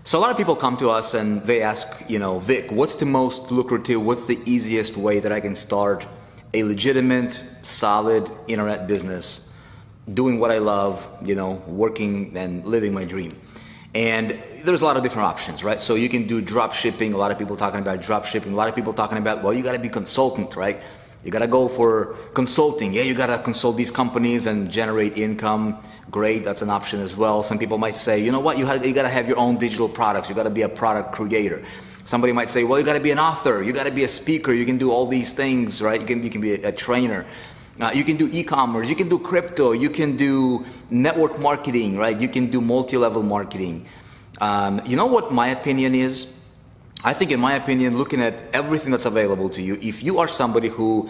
So a lot of people come to us and they ask, Vic, what's the most lucrative, what's the easiest way that I can start a legitimate, solid internet business, doing what I love, working and living my dream. And there's a lot of different options, right? So you can do drop shipping. A lot of people talking about drop shipping. A lot of people talking about, well, you got to be consultant, right? You got to go for consulting. Yeah, you got to consult these companies and generate income. Great, that's an option as well. Some people might say, you know what, you got to have your own digital products. You got to be a product creator. Somebody might say, well, you got to be an author. You got to be a speaker. You can do all these things, right? You can be a trainer. You can do e-commerce. You can do crypto. You can do network marketing, right? You can do multi-level marketing. You know what my opinion is? I think, in my opinion, looking at everything that's available to you, if you are somebody who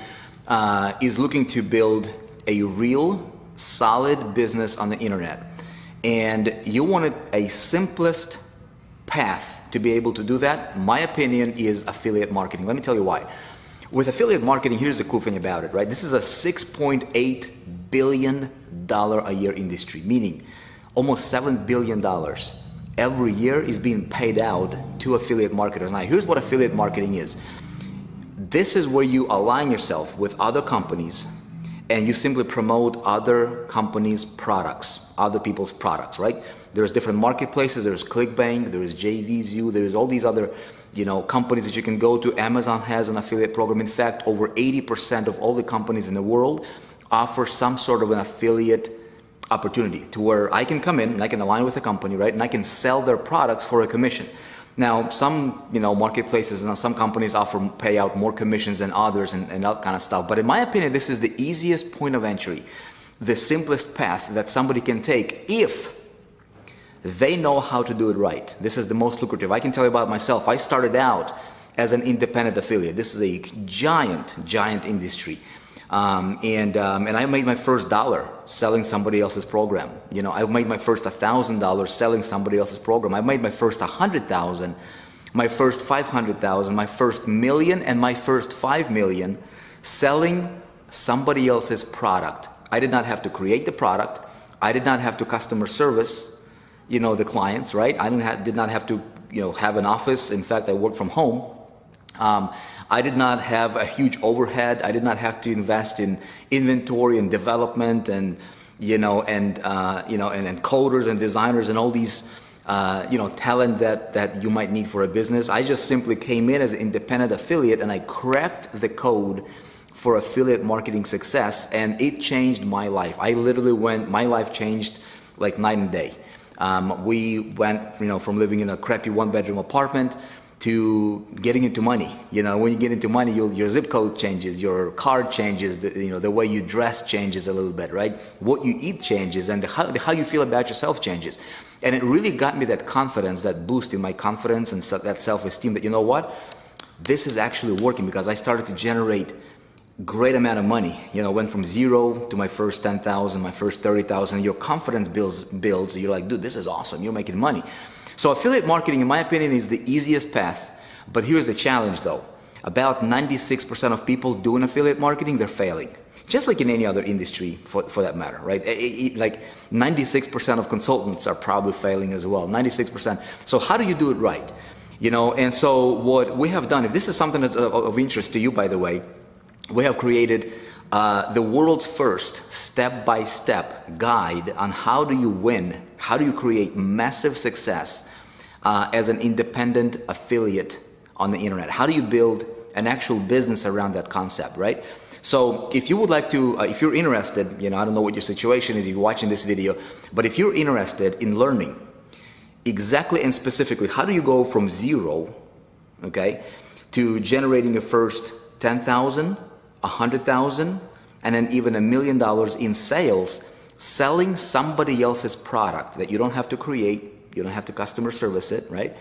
is looking to build a real, solid business on the internet, and you wanted a simplest path to be able to do that, my opinion is affiliate marketing. Let me tell you why. With affiliate marketing, here's the cool thing about it, right? This is a $6.8 billion a year industry, meaning almost $7 billion every year is being paid out to affiliate marketers. Now, here's what affiliate marketing is. This is where you align yourself with other companies and you simply promote other companies' products, other people's products, right? There's different marketplaces. There's ClickBank, there's JVZoo, there's all these other companies that you can go to. Amazon has an affiliate program. In fact, over 80% of all the companies in the world offer some sort of an affiliate opportunity to where I can come in and I can align with a company, right? And I can sell their products for a commission. Now, some, marketplaces and some companies pay out more commissions than others and that kind of stuff. But in my opinion, this is the easiest point of entry, the simplest path that somebody can take if they know how to do it right. This is the most lucrative. I can tell you about myself. I started out as an independent affiliate. This is a giant industry. And I made my first dollar selling somebody else's program. I made my first $1,000 selling somebody else's program. I made my first 100,000, my first 500,000, my first million, and my first 5 million selling somebody else's product. I did not have to create the product. I did not have to customer service, the clients, right? I did not have to, have an office. In fact, I worked from home. I did not have a huge overhead. I did not have to invest in inventory and development and coders and designers and all these talent that you might need for a business. I just simply came in as an independent affiliate and I cracked the code for affiliate marketing success, and it changed my life. My life changed like night and day. We went from living in a crappy one-bedroom apartment to getting into money. When you get into money, your zip code changes, your card changes, the way you dress changes a little bit, right? What you eat changes, and how you feel about yourself changes. And it really got me that confidence, that boost in my confidence and that self-esteem that, this is actually working, because I started to generate great amount of money. Went from zero to my first 10,000, my first 30,000. Your confidence builds. You're like, dude, this is awesome. You're making money. So affiliate marketing, in my opinion, is the easiest path. But here's the challenge, though. About 96% of people doing affiliate marketing, they're failing. Just like in any other industry, for that matter, right? Like 96% of consultants are probably failing as well. 96%. So how do you do it right? And so what we have done, if this is something that's of interest to you, by the way, we have created the world's first step-by-step guide on how do you win, how do you create massive success as an independent affiliate on the internet. How do you build an actual business around that concept, right? So if you would like to, if you're interested, I don't know what your situation is if you're watching this video, but if you're interested in learning exactly and specifically how do you go from zero, okay, to generating your first 10,000, 100,000, and then even $1 million in sales, selling somebody else's product that you don't have to create, you don't have to customer service it, right?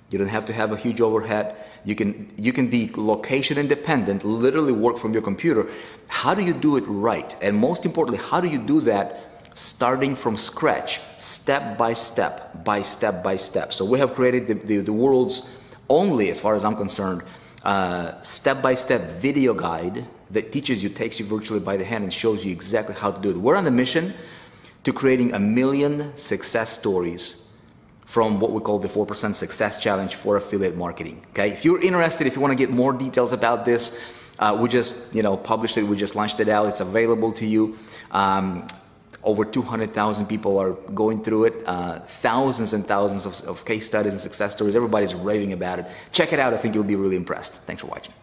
You don't have to have a huge overhead. You can be location independent, literally work from your computer. How do you do it right? And most importantly, how do you do that starting from scratch, step by step, by step by step? So we have created the world's only, as far as I'm concerned, step-by-step video guide that teaches you, takes you virtually by the hand and shows you exactly how to do it. We're on a mission to creating 1 million success stories from what we call the 4% Success Challenge for affiliate marketing. Okay, if you're interested, if you want to get more details about this, we just published it. We just launched it out. It's available to you. Over 200,000 people are going through it. Thousands and thousands of case studies and success stories. Everybody's raving about it. Check it out. I think you'll be really impressed. Thanks for watching.